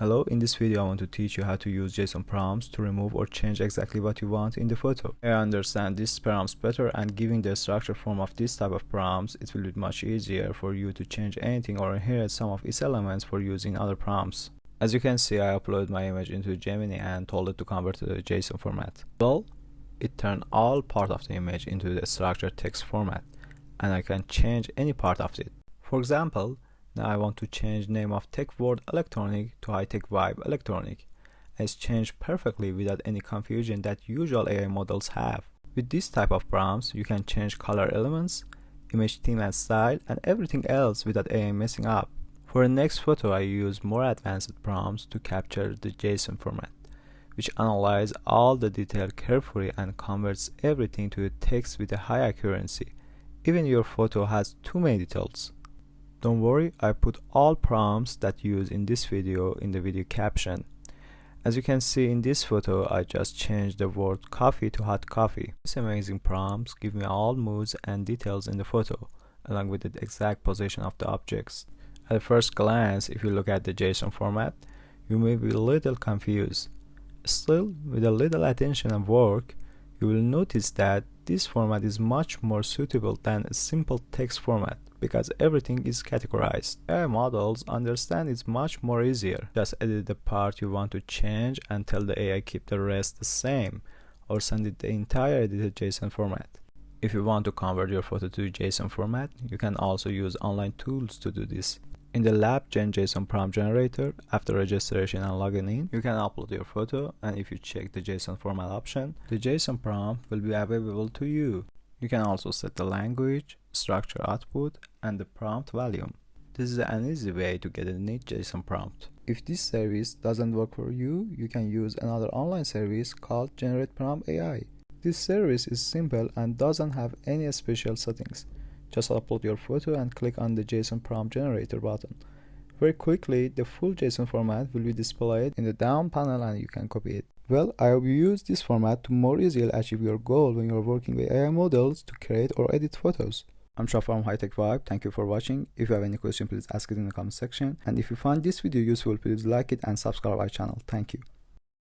Hello, in this video I want to teach you how to use JSON prompts to remove or change exactly what you want in the photo. I understand these prompts better, and given the structure form of this type of prompts, it will be much easier for you to change anything or inherit some of its elements for using other prompts. As you can see, I uploaded my image into Gemini and told it to convert to the JSON format. Well, it turned all part of the image into the structured text format, and I can change any part of it. For example, now I want to change name of tech word electronic to high tech vibe electronic. It's changed perfectly without any confusion that usual AI models have. With this type of prompts, you can change color elements, image theme and style, and everything else without AI messing up. For the next photo, I use more advanced prompts to capture the JSON format, which analyzes all the detail carefully and converts everything to a text with a high accuracy. Even your photo has too many details. Don't worry, I put all prompts that used in this video in the video caption. As you can see in this photo, I just changed the word coffee to hot coffee. These amazing prompts give me all moods and details in the photo, along with the exact position of the objects. At first glance, if you look at the JSON format, you may be a little confused. Still, with a little attention and work, you will notice that this format is much more suitable than a simple text format, because everything is categorized. AI models understand it's much more easier. Just edit the part you want to change and tell the AI keep the rest the same, or send it the entire edited JSON format. If you want to convert your photo to JSON format, you can also use online tools to do this. In the LabGen JSON prompt generator, after registration and logging in, you can upload your photo, and if you check the JSON format option, the JSON prompt will be available to you. You can also set the language, structure output, and the prompt volume. This is an easy way to get a neat JSON prompt. If this service doesn't work for you, you can use another online service called GeneratePrompt AI. This service is simple and doesn't have any special settings. Just upload your photo and click on the JSON prompt generator button. Very quickly, the full JSON format will be displayed in the down panel and you can copy it. Well, I hope you use this format to more easily achieve your goal when you're working with AI models to create or edit photos. I'm Shah from High Tech Vibe. Thank you for watching. If you have any question, please ask it in the comment section. And if you find this video useful, please like it and subscribe our channel. Thank you.